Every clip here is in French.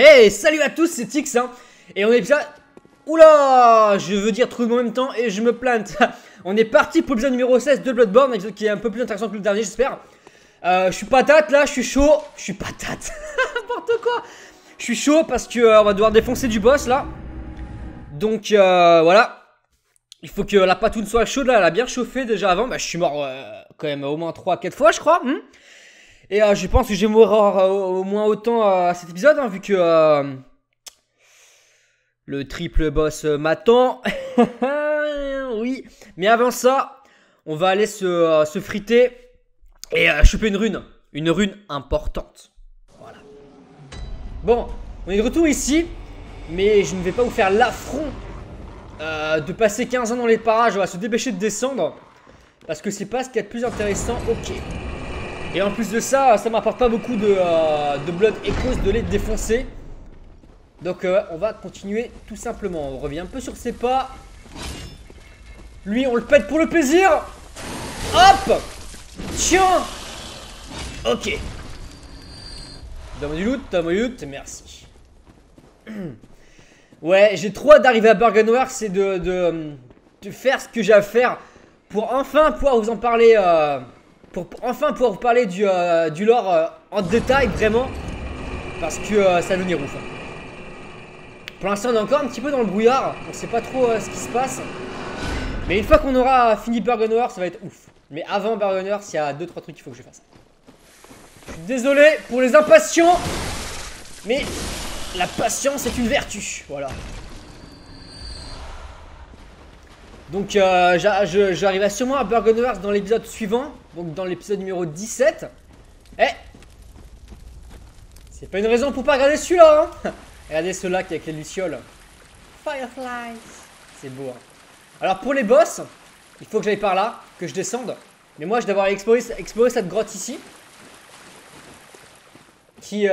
Hey, salut à tous, c'est Tix, hein. Et on est épisode... Oula, je veux dire tout en même temps et je me plante. On est parti pour l'épisode numéro 16 de Bloodborne, un épisode qui est un peu plus intéressant que le dernier, j'espère. Je suis patate là, je suis chaud. Je suis patate. N'importe quoi. Je suis chaud parce que on va devoir défoncer du boss là. Donc voilà. Il faut que la patoune soit chaude là, elle a bien chauffé déjà avant. Bah je suis mort quand même au moins 3-4 fois je crois. Et je pense que je vais mourir au moins autant à cet épisode, hein, vu que le triple boss m'attend. Oui, mais avant ça, on va aller se friter et choper une rune. Une rune importante. Voilà. Bon, on est de retour ici, mais je ne vais pas vous faire l'affront de passer 15 ans dans les parages. On va se dépêcher de descendre, parce que c'est pas ce qu'il y a de plus intéressant. Ok. Et en plus de ça, ça m'apporte pas beaucoup de blood echoes, de les défoncer. Donc on va continuer tout simplement. On revient un peu sur ses pas. Lui, on le pète pour le plaisir. Hop. Tiens. Ok. Donne-moi du loot, merci. Ouais, j'ai trop hâte d'arriver à Byrgenwerk et de faire ce que j'ai à faire pour enfin pouvoir vous en parler. Pour enfin pouvoir vous parler du lore en détail, vraiment. Parce que ça va devenir ouf. Pour l'instant, on est encore un petit peu dans le brouillard. On sait pas trop ce qui se passe. Mais une fois qu'on aura fini Byrgenwerk, ça va être ouf. Mais avant Byrgenwerk, il y a 2-3 trucs qu'il faut que je fasse. Je suis désolé pour les impatients, mais la patience est une vertu. Voilà. Donc j'arriverai sûrement à Byrgenwerk dans l'épisode suivant. Donc dans l'épisode numéro 17. Eh, c'est pas une raison pour pas regarder celui-là, hein. Regardez ce lac avec les lucioles. Fireflies. C'est beau, hein. Alors pour les boss, il faut que j'aille par là, que je descende. Mais moi je vais devoir explorer cette grotte ici, qui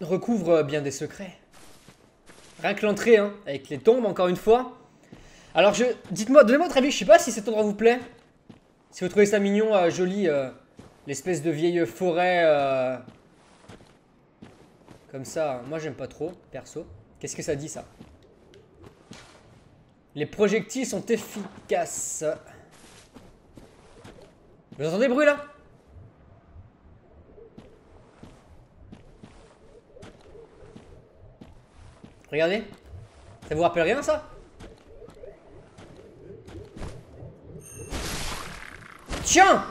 recouvre bien des secrets. Rien que l'entrée, hein, avec les tombes encore une fois. Alors dites-moi, donnez-moi votre avis, je sais pas si cet endroit vous plaît. Si vous trouvez ça mignon, joli, l'espèce de vieille forêt comme ça. Moi j'aime pas trop, perso. Qu'est-ce que ça dit ça? Les projectiles sont efficaces. Vous entendez le bruit là? Regardez. Ça vous rappelle rien ça? Tiens!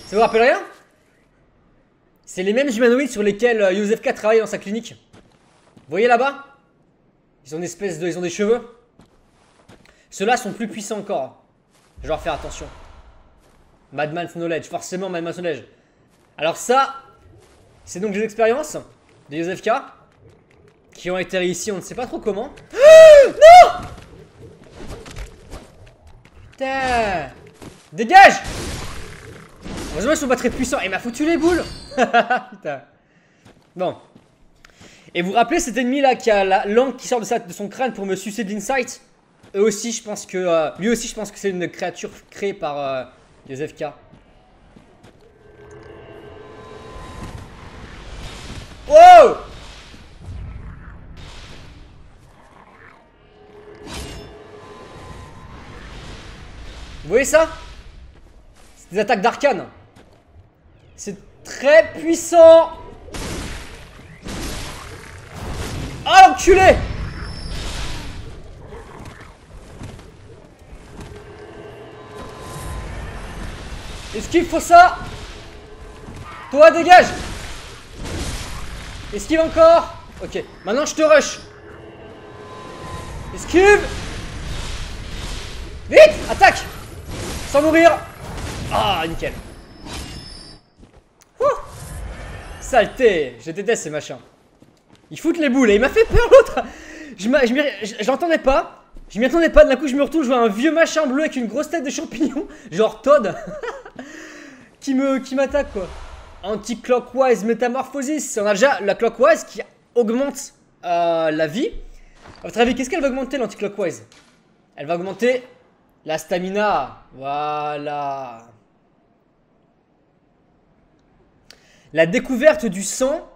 Ça vous rappelle rien? C'est les mêmes humanoïdes sur lesquels Józefka travaille dans sa clinique. Vous voyez là-bas? Ils ont une espèce de... Ils ont des cheveux. Ceux-là sont plus puissants encore. Je dois faire attention. Madman's Knowledge, forcément Madman's Knowledge. Alors ça, c'est donc des expériences de Józefka qui ont été réussies, on ne sait pas trop comment. Non! Putain! Dégage! Heureusement ils sont pas très puissants. Et il m'a foutu les boules. Putain. Bon. Et vous vous rappelez cet ennemi là qui a la langue qui sort de son crâne pour me sucer de l'insight? Eux aussi je pense que... lui aussi je pense que c'est une créature créée par Józefka. Wow! Vous voyez ça? C'est des attaques d'arcane. C'est très puissant. Ah l'enculé! Est-ce qu'il faut ça? Toi dégage! Esquive encore. Ok, maintenant je te rush. Esquive. Vite, attaque. Sans mourir. Ah, nickel. Ouh. Saleté. Je déteste ces machins. Ils foutent les boules et il m'a fait peur l'autre. Je l'entendais pas. Je m'y attendais pas. D'un coup je me retrouve, je vois un vieux machin bleu avec une grosse tête de champignon. Genre Todd. qui m'attaque quoi. Anti-clockwise métamorphosis. On a déjà la clockwise qui augmente la vie. À votre avis, qu'est-ce qu'elle va augmenter l'anti-clockwise? Elle va augmenter la stamina. Voilà. La découverte du sang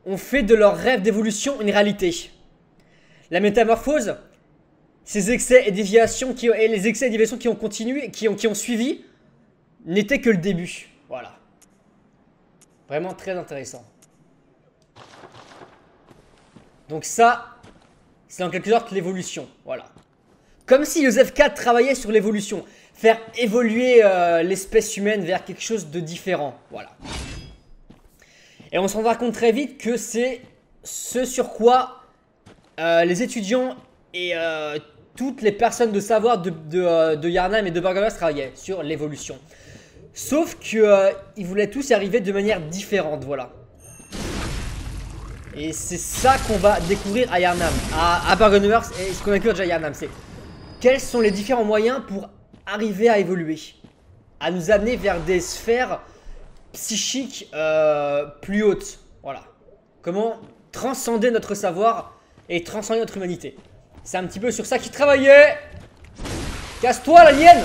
ont fait de leur rêve d'évolution une réalité. La métamorphose, ces excès et déviations et les excès et déviations qui ont continué, qui ont suivi, n'étaient que le début. Voilà. Vraiment très intéressant. Donc ça, c'est en quelque sorte l'évolution. Voilà. Comme si Joseph K travaillait sur l'évolution. Faire évoluer l'espèce humaine vers quelque chose de différent. Voilà. Et on se rendra compte très vite que c'est ce sur quoi les étudiants et toutes les personnes de savoir de Yharnam et de Burgerverse travaillaient sur l'évolution. Sauf qu'ils voulaient tous y arriver de manière différente, voilà. Et c'est ça qu'on va découvrir à Yharnam, à Burgerverse et ce qu'on a découvert déjà à Yharnam, c'est quels sont les différents moyens pour arriver à évoluer, à nous amener vers des sphères psychiques plus hautes, voilà. Comment transcender notre savoir et transcender notre humanité. C'est un petit peu sur ça qu'il travaillait. Casse-toi l'alien.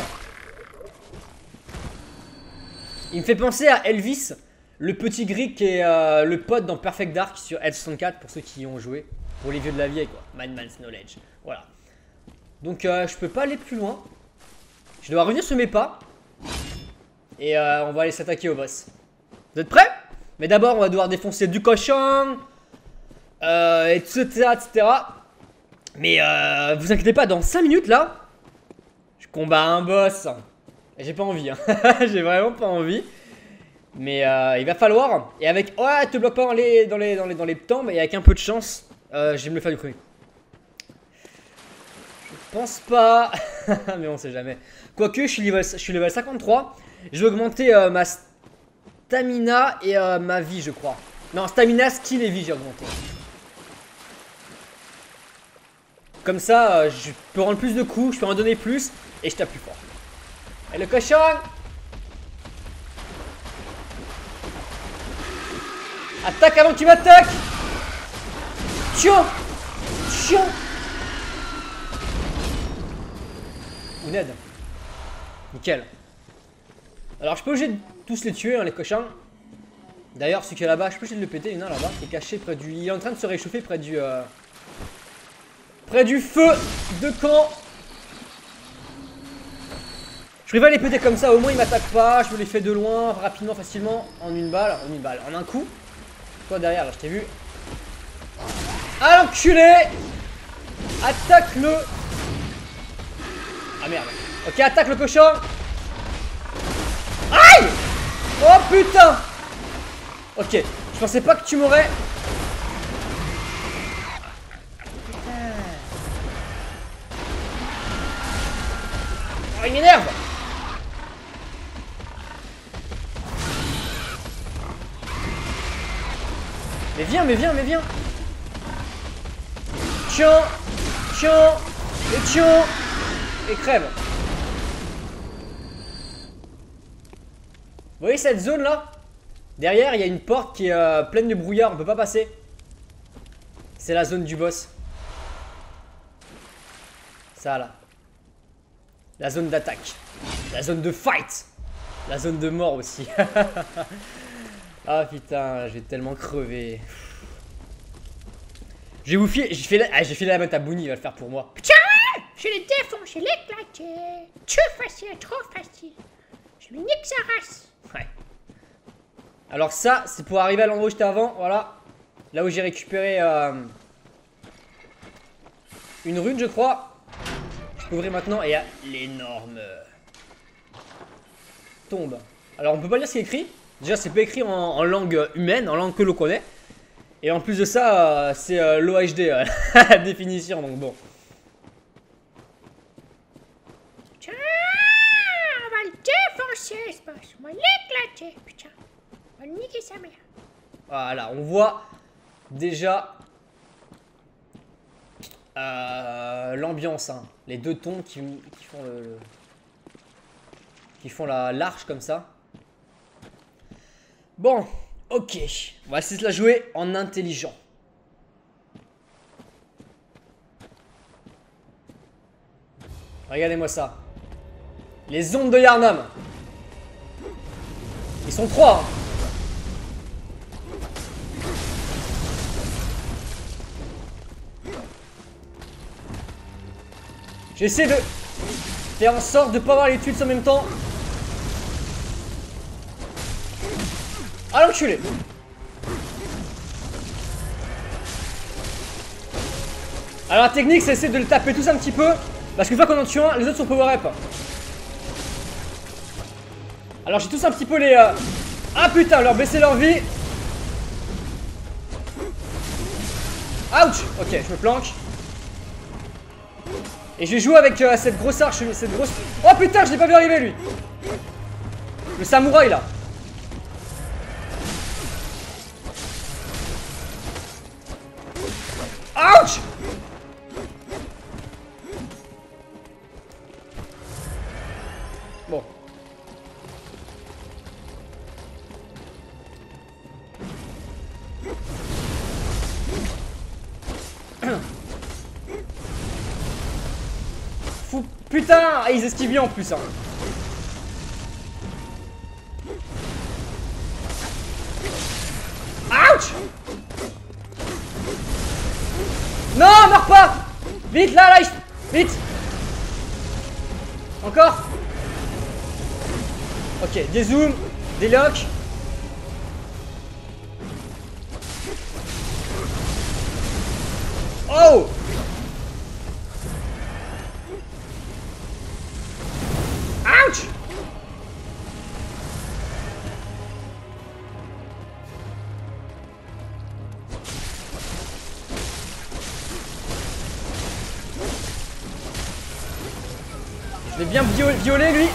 Il me fait penser à Elvis, le petit gris qui est le pote dans Perfect Dark sur L64 pour ceux qui y ont joué. Pour les vieux de la vieille quoi, Madman's Knowledge. Voilà. Donc je peux pas aller plus loin. Je dois revenir sur mes pas. Et on va aller s'attaquer au boss. Vous êtes prêts? Mais d'abord on va devoir défoncer du cochon, etc. Mais vous inquiétez pas, dans 5 minutes là, je combats un boss. J'ai pas envie, hein. J'ai vraiment pas envie. Mais il va falloir. Et avec. Ouais, te bloque pas dans les temps, mais avec un peu de chance, je vais me le faire du premier. Je pense pas. Mais on sait jamais. Quoique, je suis level 53. Je vais augmenter ma stamina et ma vie, je crois. Non, stamina, skill et vie, j'ai augmenté. Comme ça, je peux rendre plus de coups, je peux en donner plus et je tape plus fort. Et le cochon! Attaque avant que tu m'attaques! Tiens! Tiens! Une aide. Nickel. Alors je peux obligé de tous les tuer, hein, les cochons. D'ailleurs, celui qui est là-bas, je peux obligé de le péter. Il y en a là-bas qui est caché près du. Il est en train de se réchauffer près du. Près du feu de camp. Je préfère les péter comme ça, au moins ils m'attaquent pas. Je me les fais de loin, rapidement, facilement. En une balle, en un coup. Toi derrière, là, je t'ai vu. Ah l'enculé! Attaque-le! Ah merde. Ok, attaque le cochon. Aïe! Oh putain! Ok, je pensais pas que tu m'aurais. Oh, il m'énerve! Mais viens, mais viens, mais viens! Tiens! Tiens! Et tiens! Et crève! Vous voyez cette zone là? Derrière il y a une porte qui est pleine de brouillard, on peut pas passer. C'est la zone du boss. Ça là. La zone d'attaque. La zone de fight. La zone de mort aussi. Ah putain, je vais tellement crever. Je vais vous filer. J'ai filé la meute à Bouni, il va le faire pour moi. Tiens! Je l'ai défoncé, je l'ai éclaté. Trop facile, trop facile. Je lui nique sa race. Ouais. Alors ça, c'est pour arriver à l'endroit où j'étais avant, voilà. Là où j'ai récupéré une rune, je crois. Je peux ouvrir maintenant et il y a l'énorme tombe. Alors on peut pas lire ce qui est écrit. Déjà c'est pas écrit en langue humaine, en langue que l'on connaît. Et en plus de ça, c'est l'OHD, la définition, donc bon. Tiens, on va le défoncer, ce boss. On va l'éclater, putain. On va le niquer sa mère. Voilà, on voit déjà l'ambiance, hein. Les deux tons qui font l'arche comme ça. Bon, ok, on va essayer de la jouer en intelligent. Regardez-moi ça. Les ondes de Yharnam. Ils sont trois, hein. J'essaie de faire en sorte de pas avoir les tuiles en même temps. Ah l'enculé. Alors la technique c'est essayer de le taper tous un petit peu. Parce qu'une fois qu'on en tue un, les autres sont power up. Alors j'ai tous un petit peu les... Ah putain, leur baisser leur vie. Ouch. Ok, je me planque. Et je vais jouer avec cette grosse arche, cette grosse... Oh putain, je l'ai pas vu arriver lui. Le samouraï là. Ouch. Bon. Fou... Putain, ah, ils esquivent bien en plus hein. Ouch. Non, meurs pas. Vite là, vite. Encore. Ok, des zooms, des locks. Oh. Ouch. Je l'ai bien violé lui.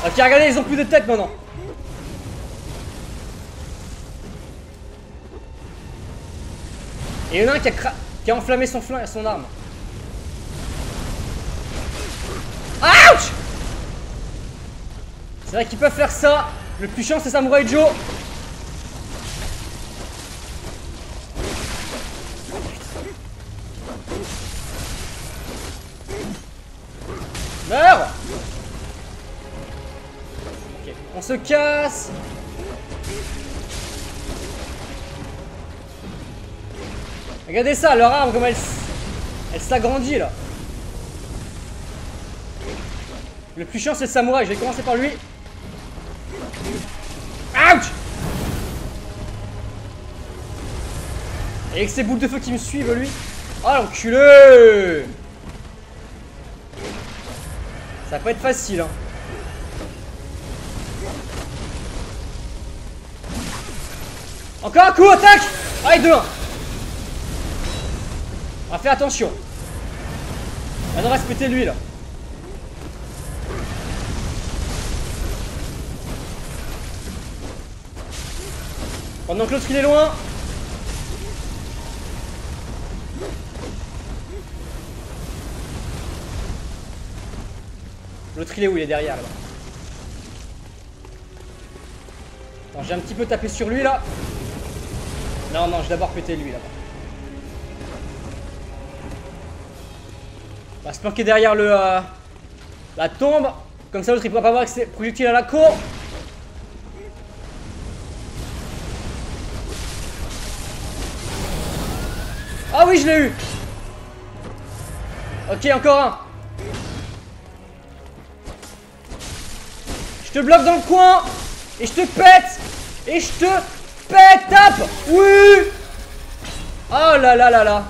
Ok, regardez, ils ont plus de tête maintenant. Et il y en a un qui a enflammé son arme. Ouch. C'est vrai qu'ils peuvent faire ça. Le plus chiant c'est Samurai Joe. Meurs. Ok, on se casse. Regardez ça, leur arme comme elle s'agrandit là. Le plus chiant c'est le samouraï, je vais commencer par lui. Ouch. Et avec ces boules de feu qui me suivent lui. Oh l'enculé. Ça va pas être facile hein. Encore un coup, attaque. Allez, 2-1. On va faire attention. Maintenant on va se péter lui là. Pendant que l'autre il est loin. L'autre il est où? Il est derrière là. Attends, j'ai un petit peu tapé sur lui là. Non, non, je vais d'abord péter lui là-bas. On va se planquer derrière la tombe. Comme ça l'autre il pourra pas voir avec ses projectiles à la cour. Ah oui, je l'ai eu. Ok, encore un. Je te bloque dans le coin. Et je te pète. Et je te pète. Tape. Oui. Oh là là là là.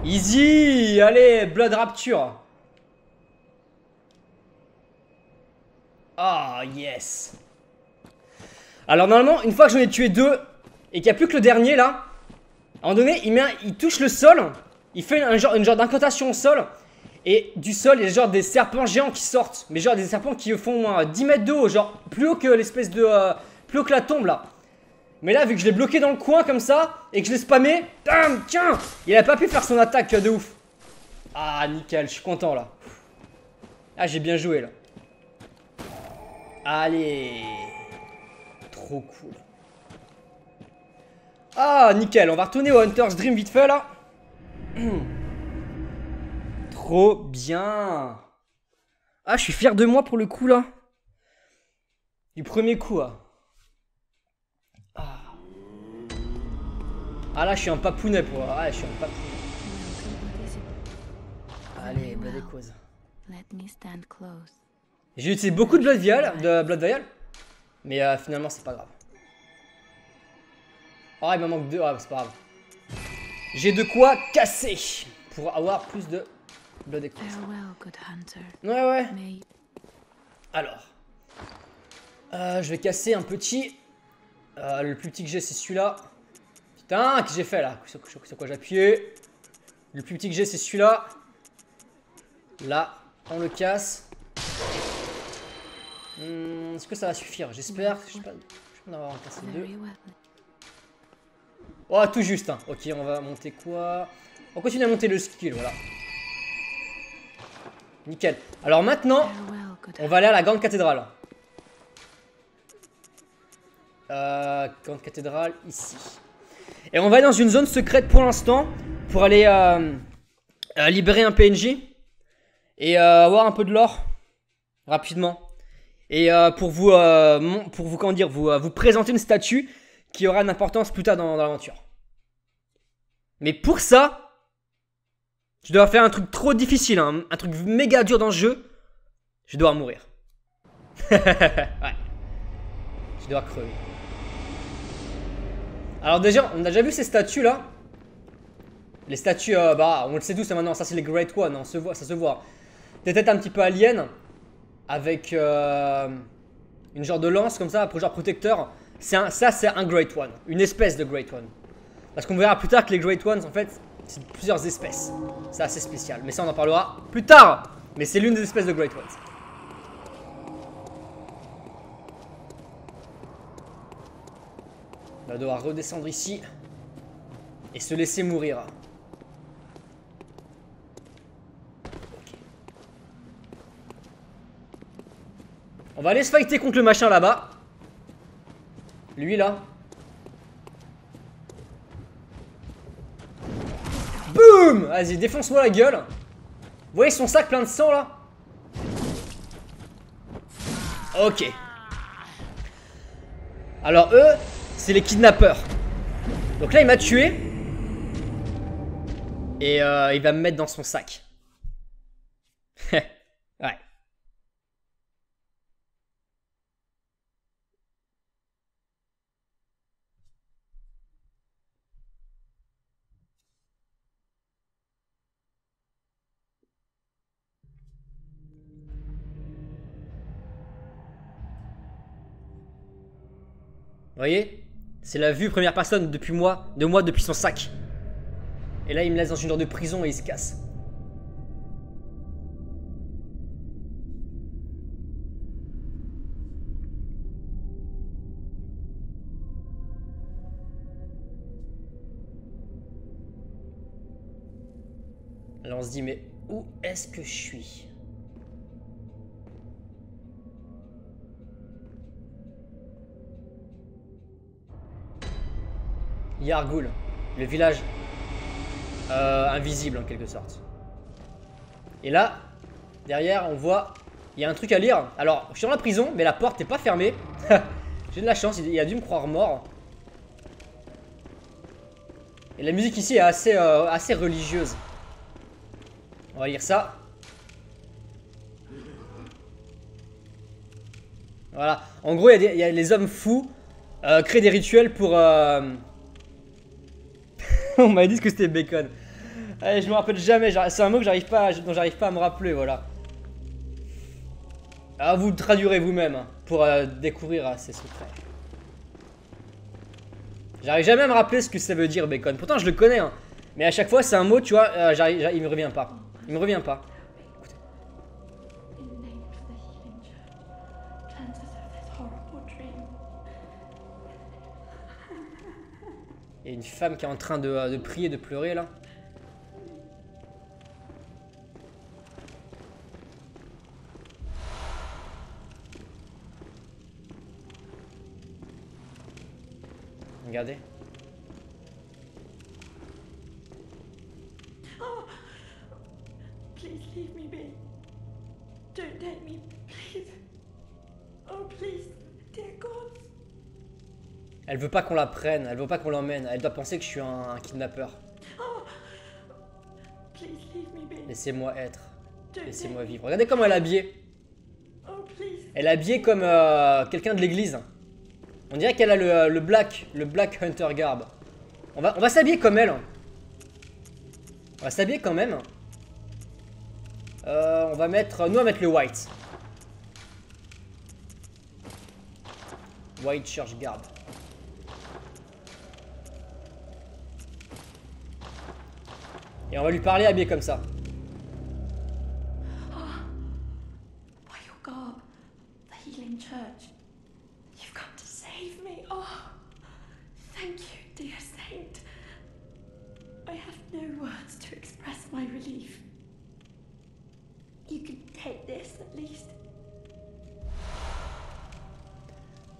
Easy. Allez, Blood Rapture. Ah, yes. Alors normalement, une fois que j'en ai tué 2 et qu'il n'y a plus que le dernier là, à un moment donné, il touche le sol. Il fait une genre d'incantation au sol. Et du sol, il y a genre des serpents géants qui sortent. Mais genre des serpents qui font 10 mètres de haut. Genre plus haut que l'espèce de... plus haut que la tombe là. Mais là, vu que je l'ai bloqué dans le coin comme ça, et que je l'ai spammé, bam, tiens, il a pas pu faire son attaque de ouf. Ah, nickel, je suis content là. Ah, j'ai bien joué là. Allez. Trop cool. Ah, nickel, on va retourner au Hunter's Dream vite fait là. Trop bien. Ah, je suis fier de moi pour le coup là. Du premier coup là. Ah. Ah là, je suis un papounet pour. Ah, je suis un papounet. Allez, Blood Echoes. J'ai utilisé beaucoup de Blood Vial, mais finalement, c'est pas grave. Oh, il me manque 2. Ah, c'est pas grave. J'ai de quoi casser pour avoir plus de Blood Echoes. Ouais. Alors. Je vais casser un petit. Le plus petit que j'ai, c'est celui-là. Putain, que j'ai fait là? Sur quoi j'ai appuyé? Le plus petit que j'ai, c'est celui-là. Là, on le casse. Est-ce que ça va suffire? J'espère. Je sais pas en avoir cassé 2. Oh, tout juste. Hein. Ok, on va monter quoi? On continue à monter le skill, voilà. Nickel. Alors maintenant, on va aller à la grande cathédrale. Grande cathédrale, ici. Et on va aller dans une zone secrète pour l'instant. Pour aller libérer un PNJ. Et avoir un peu de l'or. Rapidement. Et pour vous comment dire, vous présenter une statue qui aura une importance plus tard dans l'aventure. Mais pour ça, je dois faire un truc trop difficile, hein, un truc méga dur dans ce jeu. Je dois mourir. Ouais. Je dois crever. Alors déjà, on a déjà vu ces statues là. Les statues, bah on le sait tous maintenant, ça c'est les Great One, hein, ça se voit. Des têtes un petit peu aliens. Avec une genre de lance comme ça, pour genre protecteur. Ça c'est un Great One, une espèce de Great One. Parce qu'on verra plus tard que les Great Ones en fait, c'est plusieurs espèces. C'est assez spécial, mais ça on en parlera plus tard. Mais c'est l'une des espèces de Great Ones. On va devoir redescendre ici. Et se laisser mourir. On va aller se fighter contre le machin là-bas. Lui là. Boum! Vas-y, défonce-moi la gueule. Vous voyez son sac plein de sang là? Ok. Alors eux, c'est les kidnappeurs. Donc là il m'a tué. Et il va me mettre dans son sac. Ouais. Vous voyez? C'est la vue première personne depuis depuis son sac. Et là il me laisse dans une genre de prison et il se casse. Là on se dit mais où est-ce que je suis? Yargul, le village invisible en quelque sorte. Et là, derrière on voit, il y a un truc à lire. Alors je suis dans la prison mais la porte n'est pas fermée. J'ai de la chance, il a dû me croire mort. Et la musique ici est assez religieuse. On va lire ça. Voilà. En gros, il y a les hommes fous créent des rituels pour... On m'a dit que c'était bacon. Allez, je me rappelle jamais. C'est un mot que dont j'arrive pas à me rappeler, voilà. Ah, vous le traduirez vous-même hein, pour découvrir ces secrets. J'arrive jamais à me rappeler ce que ça veut dire bacon. Pourtant, je le connais, hein. Mais à chaque fois, c'est un mot, tu vois, il me revient pas. Il me revient pas. Il y a une femme qui est en train de prier, de pleurer là. Regardez. Oh, please leave me be. Don't take me, please. Oh, please, dear God. Elle veut pas qu'on la prenne, elle veut pas qu'on l'emmène. Elle doit penser que je suis un kidnappeur. Please leave me be. Laissez-moi être. Don't Laissez-moi take me. vivre. Regardez comment elle est habillée. Oh, please. Elle est habillée comme quelqu'un de l'église. On dirait qu'elle a le Black Hunter garb. On va s'habiller comme elle. On va s'habiller quand même. On va mettre... Nous, on va mettre le white. White church garb. Et on va lui parler habillé comme ça. By your garb, the healing church. You've come to save me. Oh, thank you, dear saint. I have no words to express my relief. You can take this at least.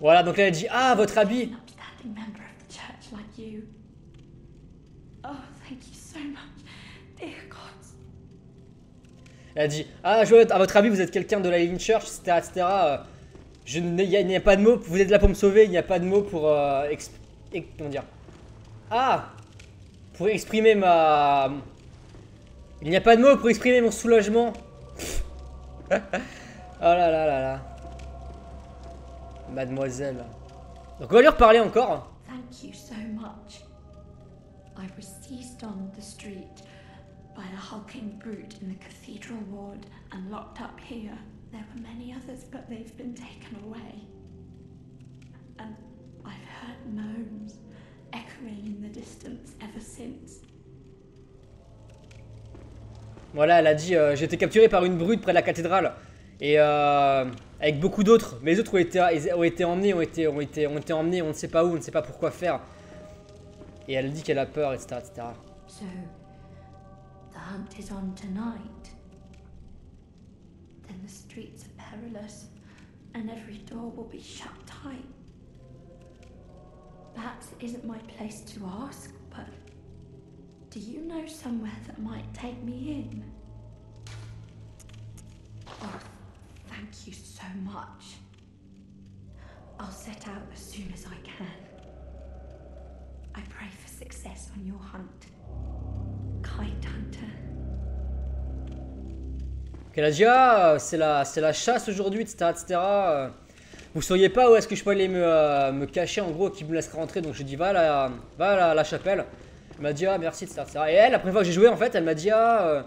Voilà, donc là elle dit, ah, votre habit. An upstanding member of the church like you. Oh, thank you so much, dear gods. Elle a dit, ah, je vois, à votre avis, vous êtes quelqu'un de la Healing Church, etc. etc. Il n'y a pas de mots, vous êtes là pour me sauver, il n'y a pas de mots pour... comment dire? Ah, pour exprimer ma... Il n'y a pas de mots pour exprimer mon soulagement. Oh là là là là. Mademoiselle. Donc on va lui reparler encore. Thank you so much. I was seized on the street by the hulking brute in the cathedral ward and locked up here. There were many others, but they've been taken away. And I've heard moans echoing in the distance ever since. Voilà, elle a dit, j'ai été capturée par une brute près de la cathédrale. Et avec beaucoup d'autres. Mais les autres ont été emmenés, ont été emmenés, on ne sait pas où, on ne sait pas pourquoi faire. Et elle dit qu'elle a peur, etc. etc. So, the hunt is on tonight. Then the streets are perilous, and every door will be shut tight. Perhaps it isn't my place to ask, but do you know somewhere that might take me in? Oh, thank you so much. I'll set out as soon as I can. I pray for success on your hunt, kind hunter. Elle a dit, ah, c'est la chasse aujourd'hui, etc. etc. Vous sauriez pas où est-ce que je peux aller me cacher, en gros, qui me laisserait rentrer. Donc je dis, va à la chapelle. Elle m'a dit, ah, merci, etc. etc. Et elle, la première fois que j'ai joué, en fait, elle m'a dit, ah,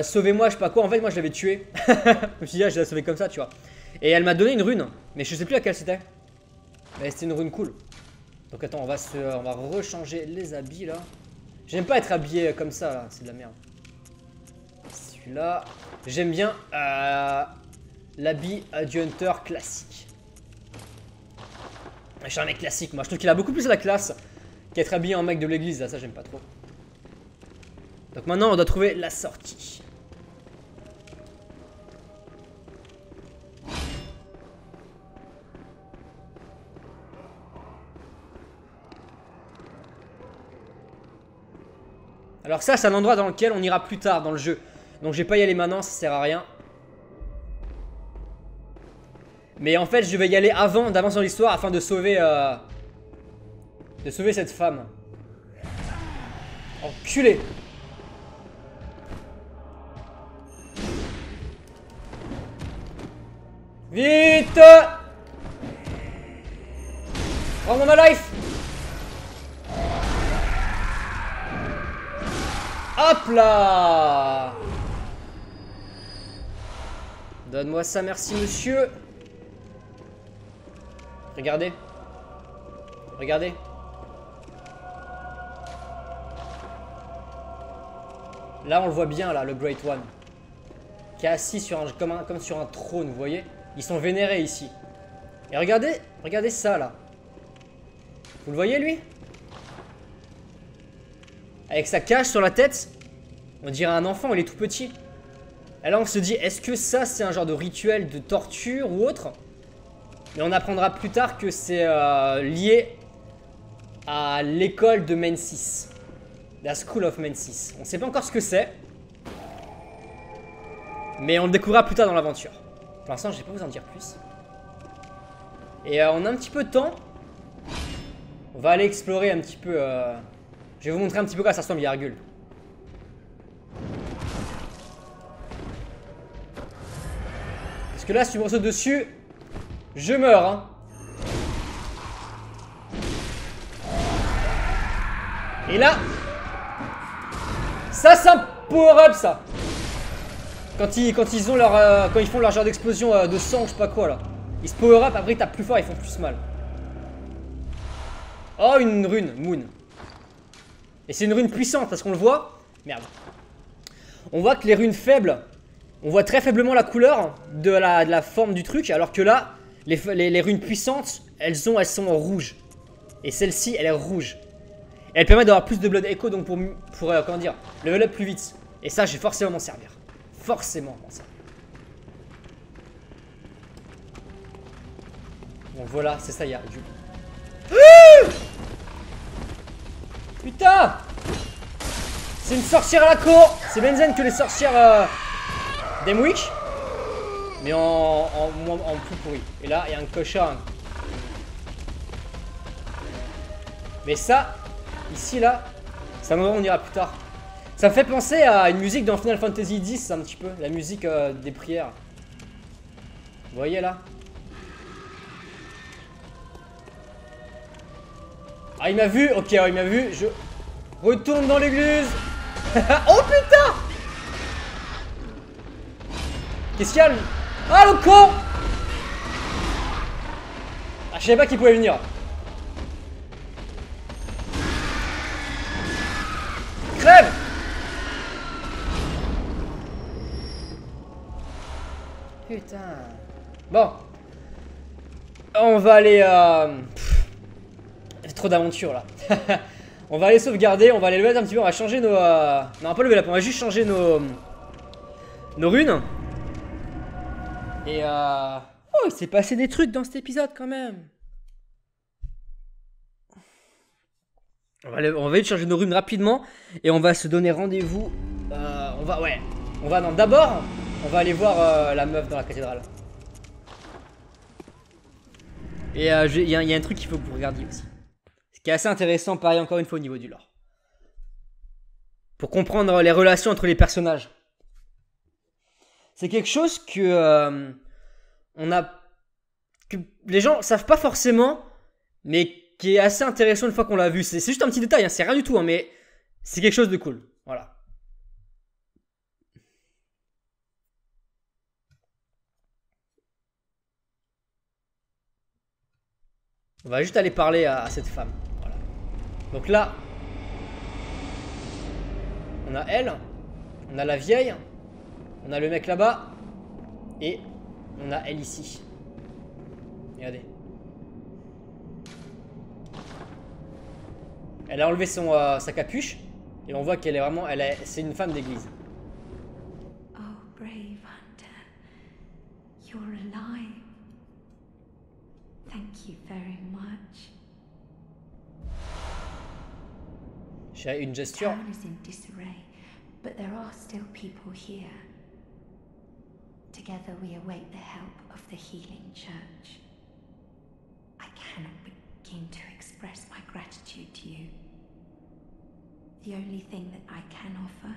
sauvez-moi, je sais pas quoi. En fait, moi, je l'avais tué. Je me suis dit, ah, je l'ai sauvé comme ça, tu vois. Et elle m'a donné une rune, mais je sais plus laquelle c'était. Mais c'était une rune cool. Donc attends, on va rechanger les habits là. J'aime pas être habillé comme ça là, c'est de la merde. Celui-là, j'aime bien l'habit du Hunter classique. Je suis un mec classique, moi je trouve qu'il a beaucoup plus la classe qu'être habillé en mec de l'église, là, ça j'aime pas trop. Donc maintenant on doit trouver la sortie. Alors ça c'est un endroit dans lequel on ira plus tard dans le jeu. Donc je vais pas y aller maintenant, ça sert à rien. Mais en fait je vais y aller avant, d'avance dans l'histoire afin de sauver cette femme. Enculé. Vite. Rends-moi ma life. Hop là. Donne-moi ça, merci monsieur. Regardez. Regardez. Là on le voit bien là, le Great One. Qui est assis sur comme sur un trône, vous voyez. Ils sont vénérés ici. Et regardez, regardez ça là. Vous le voyez lui? Avec sa cage sur la tête. On dirait un enfant, il est tout petit. Et là on se dit, est-ce que ça c'est un genre de rituel de torture ou autre? Mais on apprendra plus tard que c'est lié à l'école de Mensis. La School of Mensis. On sait pas encore ce que c'est. Mais on le découvrira plus tard dans l'aventure. Pour l'instant je vais pas vous en dire plus. Et on a un petit peu de temps. On va aller explorer un petit peu. Je vais vous montrer un petit peu quoi ça ressemble, Yargul. Parce que là, si je me saute dessus, je meurs. Hein. Et là, ça c'est un power-up ça. Quand ils ont leur, quand ils font leur genre d'explosion de sang, je sais pas quoi là. Ils se power-up, après ils tapent plus fort, ils font plus mal. Oh, une rune, Moon. Et c'est une rune puissante, parce qu'on le voit. Merde. On voit que les runes faibles, on voit très faiblement la couleur de la forme du truc, alors que là, les runes puissantes, elles sont rouges. Et celle-ci, elle est rouge. Et elle permet d'avoir plus de Blood Echo, donc pour comment dire, level up plus vite. Et ça, je vais forcément m'en servir. Forcément m'en servir. Bon, voilà, c'est ça, il y a du... Putain! C'est une sorcière à la cour! C'est Benzen que les sorcières d'Emwick. Mais en plus pourri. Et là, il y a un cochon. Mais ça, ici, là, c'est un endroit où on ira plus tard. Ça me fait penser à une musique dans Final Fantasy X, un petit peu. La musique des prières. Vous voyez là? Ah, il m'a vu? Ok, ouais, il m'a vu. Je retourne dans l'église. Oh putain! Qu'est-ce qu'il y a lui? Ah, le con! Ah, je savais pas qu'il pouvait venir. Crève! Putain. Bon. On va aller... trop d'aventures là. On va aller sauvegarder, on va aller level up un petit peu, on va changer nos... Non, pas level up, on va juste changer nos runes. Et oh, il s'est passé des trucs dans cet épisode quand même. On va vite changer nos runes rapidement. Et on va se donner rendez-vous. Non, d'abord, on va aller voir la meuf dans la cathédrale. Et il y a un truc qu'il faut que vous regardiez aussi. Ce qui est assez intéressant, pareil encore une fois au niveau du lore. Pour comprendre les relations entre les personnages. C'est quelque chose que que les gens savent pas forcément, mais qui est assez intéressant une fois qu'on l'a vu. C'est juste un petit détail, hein, c'est rien du tout, hein, mais c'est quelque chose de cool. Voilà. On va juste aller parler à cette femme. Voilà. Donc là, on a elle, on a la vieille, on a le mec là-bas, et on a elle ici. Regardez. Elle a enlevé sa capuche, et on voit qu'elle est vraiment... c'est une femme d'église. Oh, brave hunter. You're alive. Thank you very much. J'ai une gesture. The town is in disarray, but there are still people here. Together we await the help of the Healing Church. I cannot begin to express my gratitude to you. The only thing that I can offer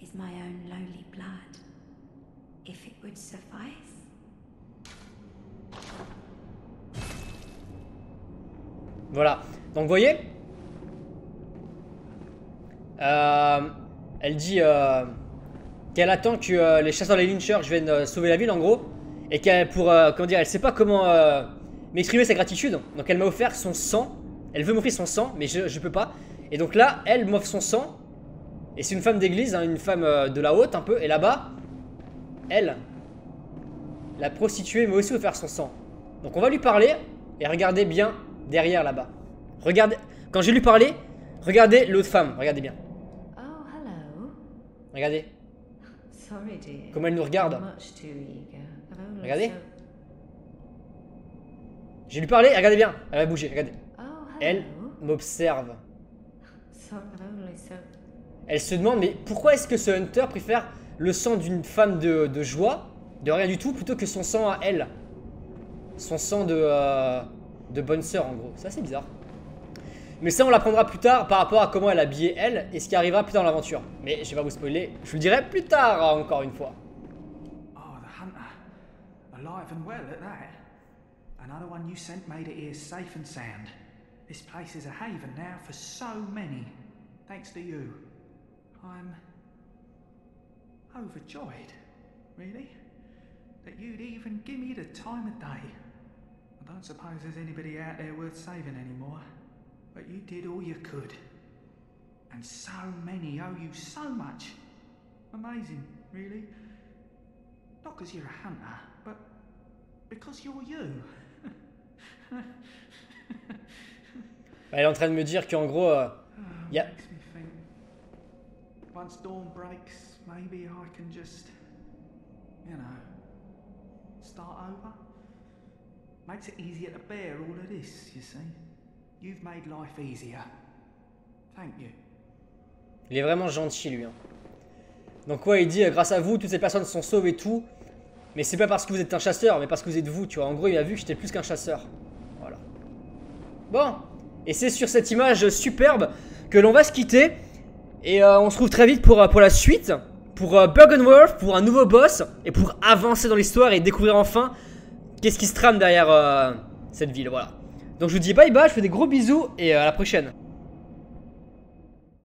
is my own lowly blood, if it would suffice. Voilà. Donc vous voyez, elle dit qu'elle attend que les chasseurs des Lynchers viennent sauver la ville en gros, et qu'elle elle sait pas comment m'exprimer sa gratitude. Donc elle m'a offert son sang. Elle veut m'offrir son sang, mais je peux pas. Et donc là, elle m'offre son sang. Et c'est une femme d'église, hein, une femme de la haute un peu. Et là-bas, elle, la prostituée, m'a aussi offert son sang. Donc on va lui parler et regardez bien derrière là-bas. Regardez, quand je vais lui parler, regardez l'autre femme, regardez bien. Oh, hello. Regardez. Sorry, dear. Comment elle nous regarde. Much too eager. I've only Regardez. so- Je vais lui parler, regardez bien. Elle va bouger, regardez. Oh, hello. Elle m'observe. Sorry, I've only so- Elle se demande, mais pourquoi est-ce que ce Hunter préfère le sang d'une femme de joie, de rien du tout, plutôt que son sang à elle. Son sang de bonne sœur, en gros. Ça, c'est bizarre. Mais ça, on l'apprendra plus tard par rapport à comment elle est habillée, elle, et ce qui arrivera plus tard dans l'aventure. Mais je vais pas vous spoiler, je vous le dirai plus tard, encore une fois. Oh, the hunter. Alive and well at that. Another one you sent made it here safe and sound. This place is a haven now for so many. Thanks to you. I'm overjoyed, really, that you'd even give me the time of day. I don't suppose there's anybody out there worth saving anymore, but you did all you could. And so many owe you so much. Amazing, really. Not because you're a hunter, but because you're you. Elle est en train de me dire qu'en gros, y a... Makes me think. Once dawn breaks, maybe I can just, you know, start over. Makes it easier to bear all of this, you see. You've made life easier. Thank you. Il est vraiment gentil, lui. Hein. Donc ouais, il dit, grâce à vous, toutes ces personnes sont sauves et tout. Mais c'est pas parce que vous êtes un chasseur, mais parce que vous êtes vous, tu vois. En gros, il a vu que j'étais plus qu'un chasseur. Voilà. Bon. Et c'est sur cette image superbe que l'on va se quitter. Et on se retrouve très vite pour la suite. Pour Byrgenwerth, pour un nouveau boss. Et pour avancer dans l'histoire et découvrir enfin qu'est-ce qui se trame derrière cette ville. Voilà. Donc je vous dis bye bye, je fais des gros bisous et à la prochaine.